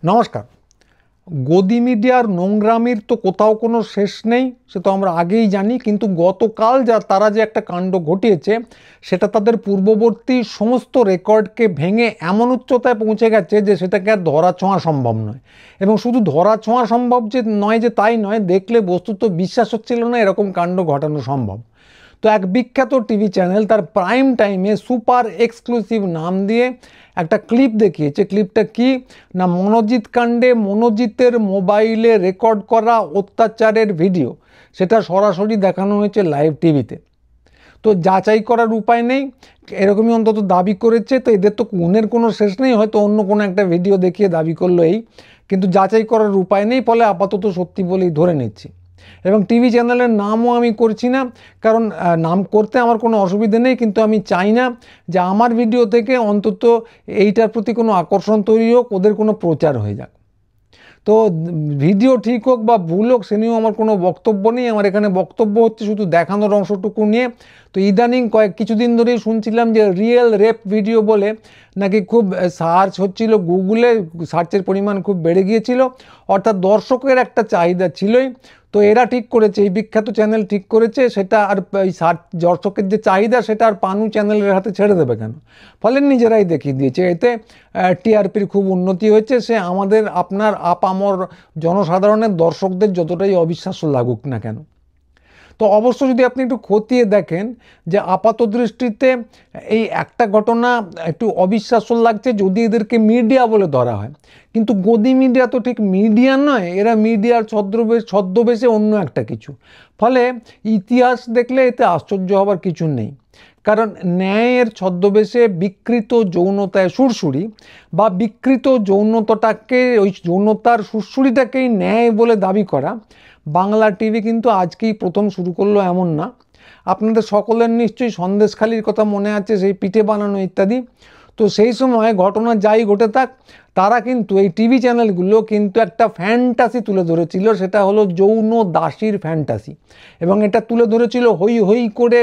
নমস্কার। গদি মিডিয়ার নোংরামির তো কোথাও কোনো শেষ নেই, সে তো আমরা আগেই জানি। কিন্তু গতকাল তারা যে একটা কাণ্ড ঘটিয়েছে সেটা তাদের পূর্ববর্তী সমস্ত রেকর্ডকে ভেঙে এমন উচ্চতায় পৌঁছে গেছে যে সেটাকে আর ধরা ছোঁয়া সম্ভব নয়। এবং শুধু ধরা ছোঁয়া সম্ভব যে তাই নয়, দেখলে বস্তুত বিশ্বাস হচ্ছিল না এরকম কাণ্ড ঘটানো সম্ভব। তো এক বিখ্যাত টিভি চ্যানেল তার প্রাইম টাইমে সুপার এক্সক্লুসিভ নাম দিয়ে একটা ক্লিপ দেখিয়েছে। ক্লিপটা কি না, মনোজিৎ কাণ্ডে মনোজিতের মোবাইলে রেকর্ড করা অত্যাচারের ভিডিও, সেটা সরাসরি দেখানো হয়েছে লাইভ টিভিতে। তো যাচাই করার উপায় নেই, এরকমই অন্তত দাবি করেছে। তো এদের তো গুণের কোনো শেষ নেই, হয়তো অন্য কোনো একটা ভিডিও দেখিয়ে দাবি করলো এই, কিন্তু যাচাই করার উপায় নেই, ফলে আপাতত সত্যি বলেই ধরে নিচ্ছি। এবং টিভি চ্যানেলের নামও আমি করছি না, কারণ নাম করতে আমার কোনো অসুবিধে নেই, কিন্তু আমি চাই না যে আমার ভিডিও থেকে অন্তত এইটার প্রতি কোনো আকর্ষণ তৈরি হোক, ওদের কোনো প্রচার হয়ে যাক। তো ভিডিও ঠিক হোক বা ভুল হোক সে নিয়েও আমার কোনো বক্তব্য নেই। আমার এখানে বক্তব্য হচ্ছে শুধু দেখানোর অংশটুকু নিয়ে। তো ইদানিং কিছুদিন ধরেই শুনছিলাম যে রিয়েল রেপ ভিডিও বলে নাকি খুব সার্চ হচ্ছিল, গুগলে সার্চের পরিমাণ খুব বেড়ে গিয়েছিল, অর্থাৎ দর্শকের একটা চাহিদা ছিলই। তো এরা ঠিক করেছে, এই বিখ্যাত চ্যানেল ঠিক করেছে সেটা আর এই দর্শকের যে চাহিদা সেটা আর পানু চ্যানেলের হাতে ছেড়ে দেবে কেন, ফলে নিজেরাই দেখিয়ে দিয়েছে। এতে টিআরপির খুব উন্নতি হয়েছে, সে আমাদের আপনার আপামর জনসাধারণের দর্শকদের যতটাই অবিশ্বাস্য লাগুক না কেন। তো অবশ্য যদি আপনি একটু খতিয়ে দেখেন যে আপাত দৃষ্টিতে এই একটা ঘটনা একটু অবিশ্বাস্য লাগছে যদি এদেরকে মিডিয়া বলে ধরা হয়, কিন্তু গদি মিডিয়া তো ঠিক মিডিয়া নয়, এরা মিডিয়ার ছদ্মবেশে অন্য একটা কিছু। ফলে ইতিহাস দেখলে এতে আশ্চর্য হবার কিছু নেই, কারণ ন্যায়ের ছদ্মবেশে বিকৃত যৌনতায় সুরসুরি বা বিকৃত যৌনতাটাকে, ওই যৌনতার সুরসুরিটাকেই ন্যায় বলে দাবি করা বাংলা টিভি কিন্তু আজকেই প্রথম শুরু করলো এমন না। আপনাদের সকলের নিশ্চয়ই সন্দেশখালির কথা মনে আছে, সেই পিঠে বানানো ইত্যাদি। তো সেই সময় ঘটনা যাই ঘটে থাক, তারা কিন্তু এই টিভি চ্যানেলগুলো কিন্তু একটা ফ্যান্টাসি তুলে ধরেছিল, সেটা হলো যৌন দাসীর ফ্যান্টাসি। এবং এটা তুলে ধরেছিল হই হই করে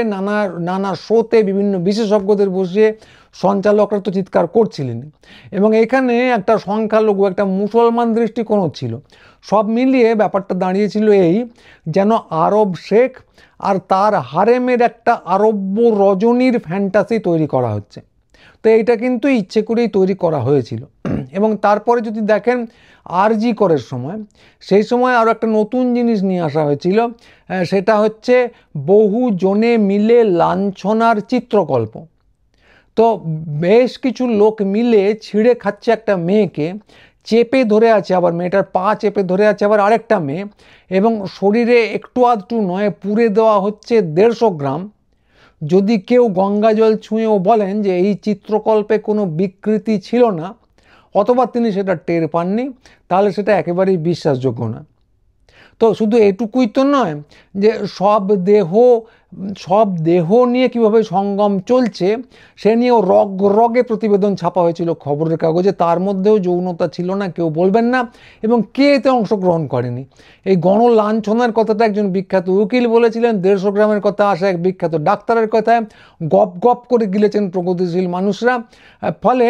নানা শোতে, বিভিন্ন বিশেষজ্ঞদের বসিয়ে, সঞ্চালকরা তো চিৎকার করছিলেন। এবং এখানে একটা সংখ্যালঘু, একটা মুসলমান দৃষ্টিকোণও ছিল। সব মিলিয়ে ব্যাপারটা দাঁড়িয়েছিল এই, যেন আরব শেখ আর তার হারেমের একটা আরব্য রজনীর ফ্যান্টাসি তৈরি করা হচ্ছে। তো এইটা কিন্তু ইচ্ছে করেই তৈরি করা হয়েছিল। এবং তারপরে যদি দেখেন আরজি করের সময়, সেই সময় আরও একটা নতুন জিনিস নিয়ে আসা হয়েছিল, সেটা হচ্ছে বহু জনে মিলে লাঞ্ছনার চিত্রকল্প। তো বেশ কিছু লোক মিলে ছিঁড়ে খাচ্ছে একটা মেয়েকে, চেপে ধরে আছে, আবার মেয়েটার পা চেপে ধরে আছে আবার আরেকটা মেয়ে, এবং শরীরে একটু আধটু নয় পুড়ে দেওয়া হচ্ছে 150 গ্রাম। যদি কেউ গঙ্গা জল ছুঁয়েও বলেন যে এই চিত্রকল্পে কোনো বিকৃতি ছিল না, অথবা তিনি সেটা টের পাননি, তাহলে সেটা একেবারেই বিশ্বাসযোগ্য না। তো শুধু এটুকুই তো নয় যে সব দেহ নিয়ে কিভাবে সঙ্গম চলছে সে নিয়েও রগে প্রতিবেদন ছাপা হয়েছিল খবরের কাগজে, তার মধ্যেও যৌনতা ছিল না, কেউ বলবেন না। এবং কে এতে অংশগ্রহণ করেনি? এই গণলাঞ্ছনার কথাটা একজন বিখ্যাত উকিল বলেছিলেন, 150 গ্রামের কথা আসা এক বিখ্যাত ডাক্তারের কথায় গপ গপ করে গিলেছেন প্রগতিশীল মানুষরা। ফলে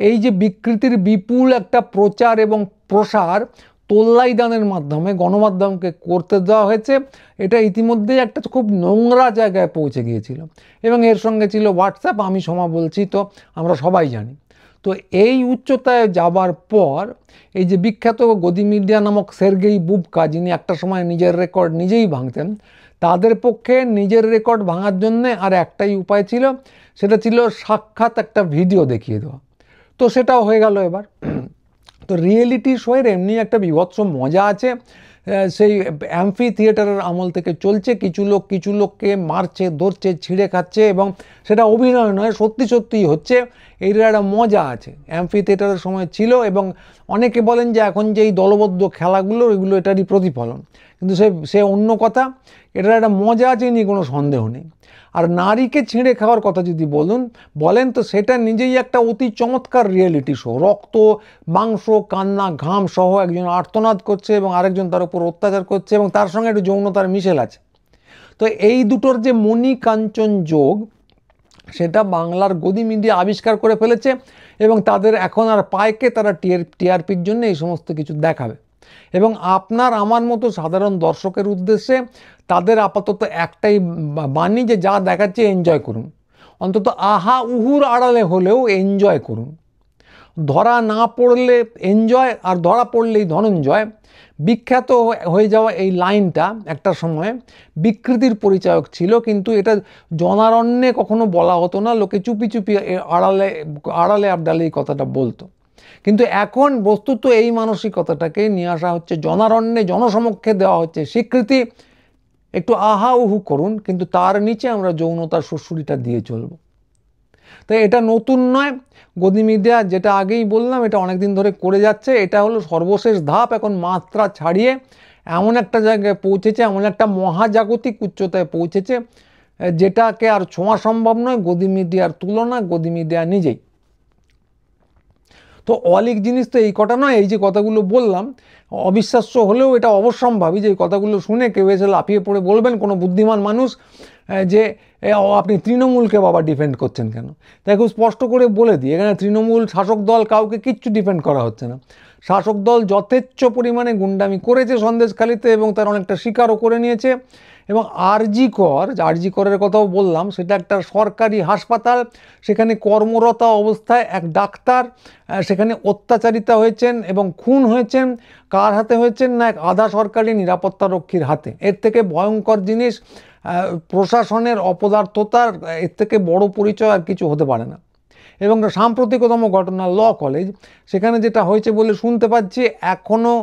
এই যে বিকৃতির বিপুল একটা প্রচার এবং প্রসার তোল্লাই দানের মাধ্যমে গণমাধ্যমকে করতে দেওয়া হয়েছে, এটা ইতিমধ্যেই একটা খুব নোংরা জায়গায় পৌঁছে গিয়েছিল। এবং এর সঙ্গে ছিল হোয়াটসঅ্যাপ, আমি সময় বলছি তো আমরা সবাই জানি। তো এই উচ্চতায় যাবার পর এই যে বিখ্যাত গদি মিডিয়া নামক সের্গেই বুবকা, যিনি একটা সময় নিজের রেকর্ড নিজেই ভাঙতেন, তাদের পক্ষে নিজের রেকর্ড ভাঙার জন্যে আর একটাই উপায় ছিল, সেটা ছিল সাক্ষাৎ একটা ভিডিও দেখিয়ে দেওয়া। তো সেটাও হয়ে গেল এবার। তো রিয়েলিটি শোয়ের এমনি একটা বিভৎস মজা আছে, সেই অ্যাম্ফি থিয়েটারের আমল থেকে চলছে। কিছু লোককে মারছে, ধরছে, ছিঁড়ে খাচ্ছে, এবং সেটা অভিনয় নয়, সত্যি সত্যিই হচ্ছে। এইটার একটা মজা আছে, অ্যাম্ফি থিয়েটারের সময় ছিল। এবং অনেকে বলেন যে এখন যে এই দলবদ্ধ খেলাগুলো, এগুলো এটারই প্রতিফলন, কিন্তু সে অন্য কথা। এটার একটা মজা আছে, নিয়ে কোনো সন্দেহ নেই। আর নারীকে ছিঁড়ে খাওয়ার কথা যদি বলেন তো সেটা নিজেই একটা অতি চমৎকার রিয়েলিটি শো। রক্ত, মাংস, কান্না, ঘাম সহ একজন আর্তনাদ করছে এবং আরেকজন তার উপর অত্যাচার করছে, এবং তার সঙ্গে একটু যৌনতার মিশেল আছে। তো এই দুটোর যে মণি কাঞ্চন যোগ, সেটা বাংলার গদি মিডিয়া আবিষ্কার করে ফেলেছে এবং তাদের এখন আর পায়কে তারা টিআরপির জন্য এই সমস্ত কিছু দেখাবে। এবং আপনার আমার মতো সাধারণ দর্শকের উদ্দেশ্যে তাদের আপাতত একটাই বাণী যে যা দেখাচ্ছে এনজয় করুন, অন্তত আহা উহুর আড়ালে হলেও এনজয় করুন। ধরা না পড়লে এনজয়, আর ধরা পড়লেই ধনঞ্জয়। বিখ্যাত হয়ে যাওয়া এই লাইনটা একটা সময় বিকৃতির পরিচায়ক ছিল, কিন্তু এটা জনারণ্যে কখনো বলা হতো না, লোকে চুপি চুপি আড়ালে আবডালে এই কথাটা বলতো। কিন্তু এখন বস্তুত এই মানসিকতাটাকে নিয়ে আসা হচ্ছে জনারণ্যে, জনসমক্ষে দেওয়া হচ্ছে স্বীকৃতি। একটু আহা উহু করুন, কিন্তু তার নিচে আমরা যৌনতার সুড়সুড়িটা দিয়ে চলবো। তাই এটা নতুন নয়। গদি মিডিয়া, যেটা আগেই বললাম, এটা অনেকদিন ধরে করে যাচ্ছে। এটা হলো সর্বশেষ ধাপ। এখন মাত্রা ছাড়িয়ে এমন একটা জায়গায় পৌঁছেছে, এমন একটা মহাজাগতিক উচ্চতায় পৌঁছেছে যেটাকে আর ছোঁয়া সম্ভব নয়। গদি মিডিয়ার তুলনা গদি মিডিয়া নিজেই। তো অলিক জিনিস তো এই কটা নয়। এই যে কথাগুলো বললাম, অবিশ্বাস্য হলেও এটা অবশ্যম্ভাবী যে এই কথাগুলো শুনে কেউ এসে লাফিয়ে পড়ে বলবেন, কোনো বুদ্ধিমান মানুষ, যে আপনি তৃণমূলকে বাবা ডিফেন্ড করছেন কেন। তাই খুব স্পষ্ট করে বলে দিই, এখানে তৃণমূল শাসক দল কাউকে কিচ্ছু ডিফেন্ড করা হচ্ছে না। শাসক দল যথেচ্ছ পরিমাণে গুন্ডামি করেছে সন্দেশখালিতে এবং তার অনেকটা স্বীকারও করে নিয়েছে। এবং আরজি করের কথাও বললাম, সেটা একটা সরকারি হাসপাতাল। সেখানে কর্মরত অবস্থায় এক ডাক্তার সেখানে অত্যাচারিতা হয়েছেন এবং খুন হয়েছেন। কার হাতে হয়েছেন না, এক আধা সরকারি নিরাপত্তারক্ষীর হাতে। এর থেকে ভয়ঙ্কর জিনিস, প্রশাসনের অপদার্থতার এর থেকে বড় পরিচয় আর কিছু হতে পারে না। এবং সাম্প্রতিকতম ঘটনা ল কলেজ, সেখানে যেটা হয়েছে বলে শুনতে পাচ্ছি, এখনও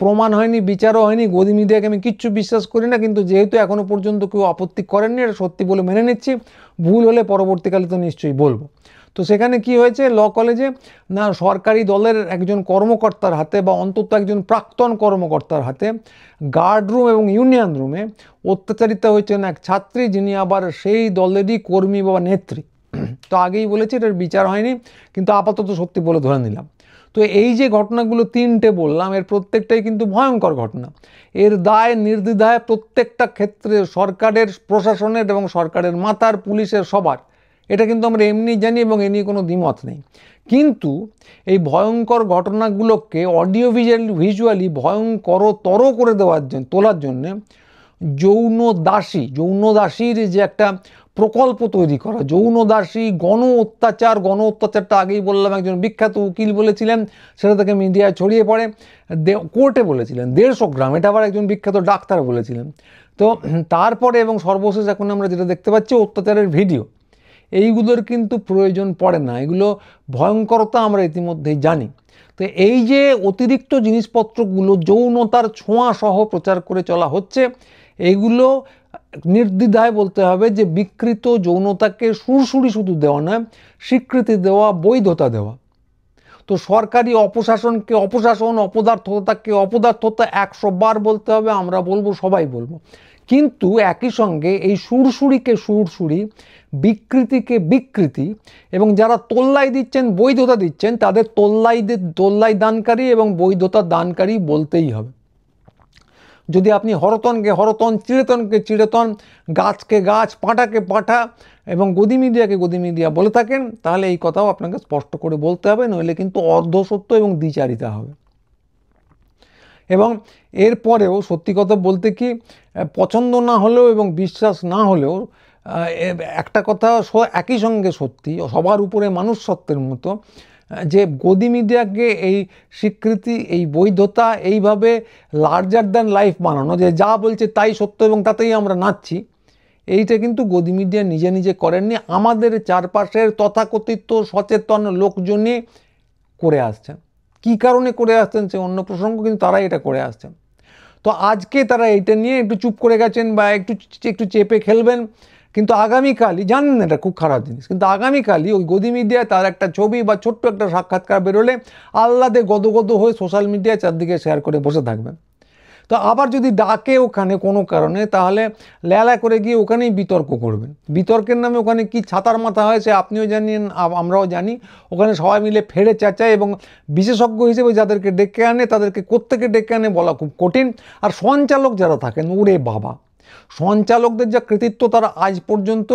প্রমাণ হয়নি, বিচারও হয়নি। গদি মিডিয়াকে আমি কিচ্ছু বিশ্বাস করি না, কিন্তু যেহেতু এখনও পর্যন্ত কেউ আপত্তি করেননি, এটা সত্যি বলে মেনে নিচ্ছি। ভুল হলে পরবর্তীকালে তো নিশ্চয়ই বলবো। তো সেখানে কি হয়েছে, ল কলেজে না সরকারি দলের একজন কর্মকর্তার হাতে, বা অন্তত একজন প্রাক্তন কর্মকর্তার হাতে, গার্ড রুম এবং ইউনিয়ন রুমে অত্যাচারিত হয়েছেন এক ছাত্রী, যিনি আবার সেই দলেরই কর্মী বা নেত্রী। তো আগেই বলেছি এটার বিচার হয়নি, কিন্তু আপাতত সত্যি বলে ধরে নিলাম। তো এই যে ঘটনাগুলো তিনটে বললাম, এর প্রত্যেকটাই কিন্তু ভয়ঙ্কর ঘটনা। এর দায় নির্দ্বিধায় প্রত্যেকটা ক্ষেত্রে সরকারের, প্রশাসনের এবং সরকারের মাথার, পুলিশের, সবার। এটা কিন্তু আমরা এমনি জানি এবং এ নিয়ে কোনো দ্বিমত নেই। কিন্তু এই ভয়ঙ্কর ঘটনাগুলোকে অডিও ভিজুয়ালি ভয়ঙ্করতর করে তোলার জন্য যৌন দাসীর যে একটা প্রকল্প তৈরি করা, যৌন দাসী, গণ অত্যাচারটা আগেই বললাম, একজন বিখ্যাত উকিল বলেছিলেন, সেটা থেকে মিডিয়ায় ছড়িয়ে পড়ে, কোর্টে বলেছিলেন 150 গ্রাম, এটা আবার একজন বিখ্যাত ডাক্তার বলেছিলেন। তো তারপরে এবং সর্বশেষ এখন আমরা যেটা দেখতে পাচ্ছি, অত্যাচারের ভিডিও, এইগুলোর কিন্তু প্রয়োজন পড়ে না। এগুলো ভয়ঙ্করতা আমরা ইতিমধ্যেই জানি। তো এই যে অতিরিক্ত জিনিসপত্রগুলো যৌনতার ছোঁয়া সহ প্রচার করে চলা হচ্ছে, এগুলো নির্দ্বিধায় বলতে হবে যে বিকৃত যৌনতাকে সুরসুরি শুধু দেওয়া নয়, স্বীকৃতি দেওয়া, বৈধতা দেওয়া। তো সরকারি অপদার্থতাকে অপদার্থতা 100 বার বলতে হবে, আমরা বলবো, সবাই বলবো। কিন্তু একই সঙ্গে এই সুরসুরিকে সুরসুরি, বিকৃতিকে বিকৃতি, এবং যারা তোল্লাই দিচ্ছেন, বৈধতা দিচ্ছেন, তাদের তোল্লাই দানকারী এবং বৈধতা দানকারী বলতেই হবে। যদি আপনি হরতনকে হরতন, চিড়েতনকে চিড়েতন, গাছকে গাছ, পাঁঠাকে পাঁঠা এবং গদি মিডিয়াকে গদি মিডিয়া বলে থাকেন, তাহলে এই কথাও আপনাকে স্পষ্ট করে বলতে হবে, নইলে কিন্তু অর্ধসত্য এবং দ্বিচারিতা হবে। এবং এরপরেও সত্যি কথা বলতে কি, পছন্দ না হলেও এবং বিশ্বাস না হলেও একটা কথা একই সঙ্গে সত্যি, সবার উপরে মানুষ সত্ত্বের মতো, যে গদি মিডিয়াকে এই স্বীকৃতি, এই বৈধতা, এইভাবে লার্জার দ্যান লাইফ বানানো, যে যা বলছে তাই সত্য এবং তাতেই আমরা নাচছি, এইটা কিন্তু গদি মিডিয়া নিজে নিজে করেননি, আমাদের চারপাশের তথাকথিত সচেতন লোকজনই করে আসছেন। কী কারণে করে আসছেন সে অন্য প্রসঙ্গ, কিন্তু তারাই এটা করে আসছেন। তো আজকে তারা এইটা নিয়ে একটু চুপ করে গেছেন বা একটু চেপে খেলবেন, কিন্তু আগামীকালই, জানেন এটা খুব খারাপ জিনিস, কিন্তু আগামীকালই ওই গদি মিডিয়ায় তার একটা ছবি বা ছোট্ট একটা সাক্ষাৎকার বেরোলে আহ্লাদে গদগদ হয়ে সোশ্যাল মিডিয়ায় চারদিকে শেয়ার করে বসে থাকবেন। তো আবার যদি ডাকে ওখানে কোনো কারণে, তাহলে লেলা করে গিয়ে ওখানেই বিতর্ক করবেন। বিতর্কের নামে ওখানে কি ছাতার মাথা হয়েছে আপনিও জানেন, আমরাও জানি। ওখানে সবাই মিলে ফেড়ে চেঁচায় এবং বিশেষজ্ঞ হিসেবে যাদেরকে ডেকে আনে, তাদেরকে কোত্থেকে ডেকে আনে বলা খুব কঠিন। আর সঞ্চালক যারা থাকেন, ওরে বাবা, সঞ্চালকদের যা কৃতিত্ব, তারা আজ পর্যন্ত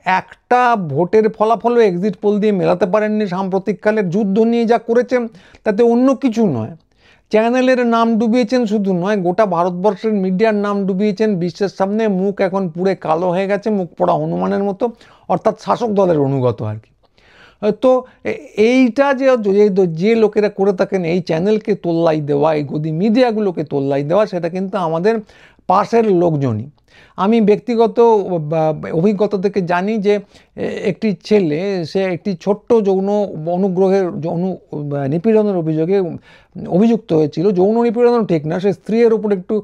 একটা ভোটের ফলাফলও এক্সিট পোল দিয়ে মেলাতে পারেননি। সাম্প্রতিককালের যুদ্ধ নিয়ে যা করেছেন তাতে অন্য কিছু নয়, চ্যানেলের নাম ডুবিয়েছেন শুধু নয়, গোটা ভারতবর্ষের মিডিয়ার নাম ডুবিয়েছেন। বিশ্বের সামনে মুখ এখন পুরে কালো হয়ে গেছে, মুখ পোড়া হনুমানের মতো, অর্থাৎ শাসক দলের অনুগত আর কি। তো এইটা যে লোকেরা করে থাকেন, এই চ্যানেলকে তোল্লাই দেওয়া, এই গদি মিডিয়াগুলোকে তোল্লাই দেওয়া, সেটা কিন্তু আমাদের পাশের লোকজনই। আমি ব্যক্তিগত অভিজ্ঞতা থেকে জানি যে একটি ছেলে, সে একটি ছোট্ট যৌন অনুগ্রহের নিপীড়নের অভিযোগে অভিযুক্ত হয়েছিল। যৌন নিপীড়ন ঠিক না, সে স্ত্রীর উপর একটু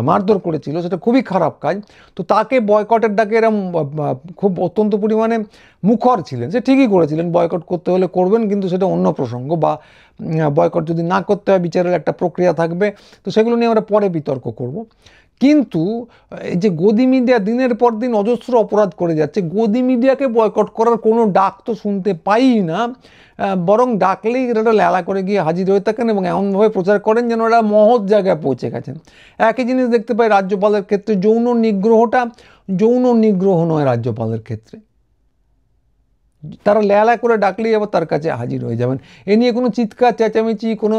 মারধর করেছিল, সেটা খুবই খারাপ কাজ। তো তাকে বয়কটের ডাকে এরম খুব অত্যন্ত পরিমাণে মুখর ছিলেন। সে ঠিকই করেছিলেন, বয়কট করতে হলে করবেন, কিন্তু সেটা অন্য প্রসঙ্গ। বা বয়কট যদি না করতে হয়, বিচারের একটা প্রক্রিয়া থাকবে, তো সেগুলো নিয়ে আমরা পরে বিতর্ক করব। কিন্তু এই যে গদি মিডিয়া দিনের পর দিন অজস্র অপরাধ করে যাচ্ছে, গদি মিডিয়াকে বয়কট করার কোনো ডাক তো শুনতে পাই না। বরং ডাকলেই এরা লেলা করে গিয়ে হাজির হয়ে থাকেন এবং এমনভাবে প্রচার করেন যেন এরা মহৎ জায়গায় পৌঁছে গেছেন। একই জিনিস দেখতে পাই রাজ্যপালের ক্ষেত্রে। যৌন নিগ্রহটা যৌন নিগ্রহ নয় রাজ্যপালের ক্ষেত্রে। তারা লেলা করে ডাকলেই আবার তার কাছে হাজির হয়ে যাবেন। এ নিয়ে কোনো চিৎকার চেঁচামেচি, কোনো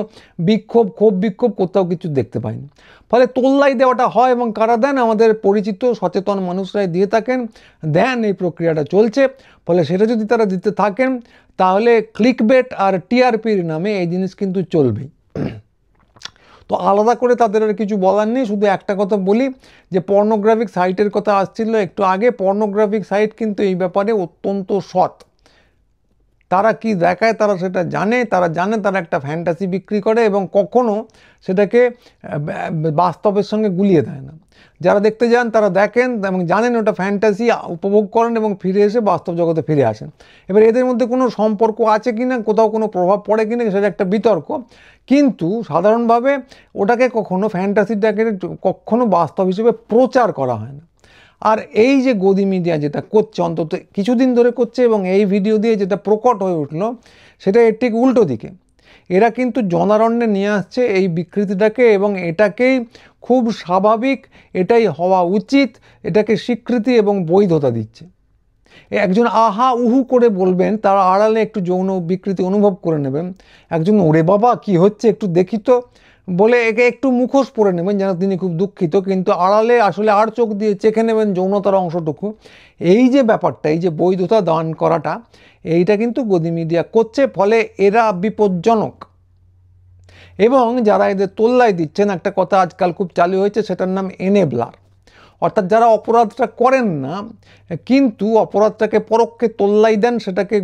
ক্ষোভ বিক্ষোভ কোথাও কিছু দেখতে পাইনি। ফলে তোল্লাই দেওয়াটা হয়, এবং কারা দেন? আমাদের পরিচিত সচেতন মানুষরাই দিয়ে থাকেন, দেন। এই প্রক্রিয়াটা চলছে। ফলে সেটা যদি তারা দিতে থাকেন, তাহলে ক্লিকবেট আর টিআরপির নামে এই জিনিস কিন্তু চলবেই। তো আলাদা করে তাদের আর কিছু বলার নেই। শুধু একটা কথা বলি, যে পর্নোগ্রাফিক সাইটের কথা আসছিল একটু আগে। পর্নোগ্রাফিক সাইট কিন্তু এই ব্যাপারে অত্যন্ত সৎ। তারা কি দেখায় তারা সেটা জানে। তারা একটা ফ্যান্টাসি বিক্রি করে এবং কখনো সেটাকে বাস্তবের সঙ্গে গুলিয়ে দেয় না। যারা দেখতে যান তারা দেখেন এবং জানেন ওটা ফ্যান্টাসি, উপভোগ করেন এবং ফিরে এসে বাস্তব জগতে ফিরে আসেন। এবার এদের মধ্যে কোনো সম্পর্ক আছে কিনা, কোথাও কোনো প্রভাব পড়ে কিনা, সেটা একটা বিতর্ক। কিন্তু সাধারণভাবে ওটাকে কখনো ফ্যান্টাসিটাকে কখনো বাস্তব হিসেবে প্রচার করা হয় না। আর এই যে গদি মিডিয়া যেটা করছে, অন্তত কিছুদিন ধরে করছে, এবং এই ভিডিও দিয়ে যেটা প্রকট হয়ে উঠলো, সেটা এর ঠিক উল্টো দিকে। এরা কিন্তু জনারণ্যে নিয়ে আসছে এই বিকৃতিটাকে, এবং এটাকেই খুব স্বাভাবিক, এটাই হওয়া উচিত, এটাকে স্বীকৃতি এবং বৈধতা দিচ্ছে। একজন আহা উহু করে বলবেন, তার আড়ালে একটু যৌন বিকৃতি অনুভব করে নেবেন। একজন ওরে বাবা কি হচ্ছে একটু দেখি তো বলে একে একটু মুখোশ পরে নেবেন যেন তিনি খুব দুঃখিত, কিন্তু আড়ালে আসলে আর চোখ দিয়ে চেখে নেবেন যৌনতার অংশটুকু। এই যে ব্যাপারটা, এই যে বৈধতা দান করাটা, এইটা কিন্তু গদি মিডিয়া করছে। ফলে এরা বিপজ্জনক। এবং যারা এদের তোল্লাই দিচ্ছেন, একটা কথা আজকাল খুব চালু হয়েছে, সেটার নাম এনেবলার। অর্থাৎ যারা অপরাধটা করেন না কিন্তু অপরাধটাকে পরোক্ষে তোল্লাই দেন, সেটাকে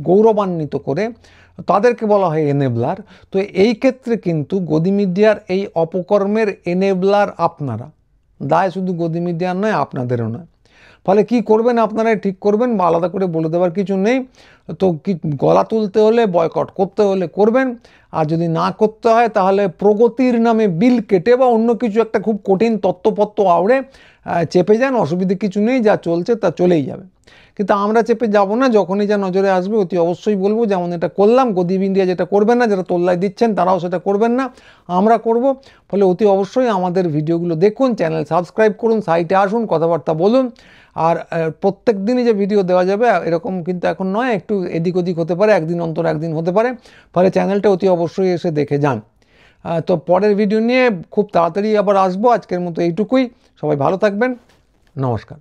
গৌরবান্বিত করে, তাদেরকে বলা হয় এনেবলার। তো এই ক্ষেত্রে কিন্তু গদি মিডিয়ার এই অপকর্মের এনেবলার আপনারা। দায় শুধু গদি মিডিয়ার নয়, আপনাদেরও নয়। ফলে কি করবেন আপনারাই ঠিক করবেন, বা আলাদা করে বলে দেওয়ার কিছু নেই। তো কি গলা তুলতে হলে, বয়কট করতে হলে করবেন, আর যদি না করতে হয় তাহলে প্রগতির নামে বিল কেটে বা অন্য কিছু একটা খুব কঠিন তত্ত্বপত্র আওড়ে চেপে যান। অসুবিধে কিছু নেই, যা চলছে তা চলেই যাবে। কিন্তু আমরা চেপে যাব না। যখনই যা নজরে আসবে অতি অবশ্যই বলবো, যেমন এটা করলাম। গদি মিডিয়া যেটা করবেন না, যারা তোল্লাই দিচ্ছেন তারাও সেটা করবেন না, আমরা করব। ফলে অতি অবশ্যই আমাদের ভিডিওগুলো দেখুন, চ্যানেল সাবস্ক্রাইব করুন, সাইটে আসুন, কথাবার্তা বলুন। আর প্রত্যেক দিনই যে ভিডিও দেওয়া যাবে এরকম কিন্তু এখন নয়, একটু এদিক ওদিক হতে পারে, একদিন অন্তর একদিন হতে পারে। ফলে চ্যানেলটা অতি অবশ্যই এসে দেখে যান। তো পরের ভিডিও নিয়ে খুব তাড়াতাড়ি আবার আসবো। আজকের মতো এইটুকুই। সবাই ভালো থাকবেন। নমস্কার।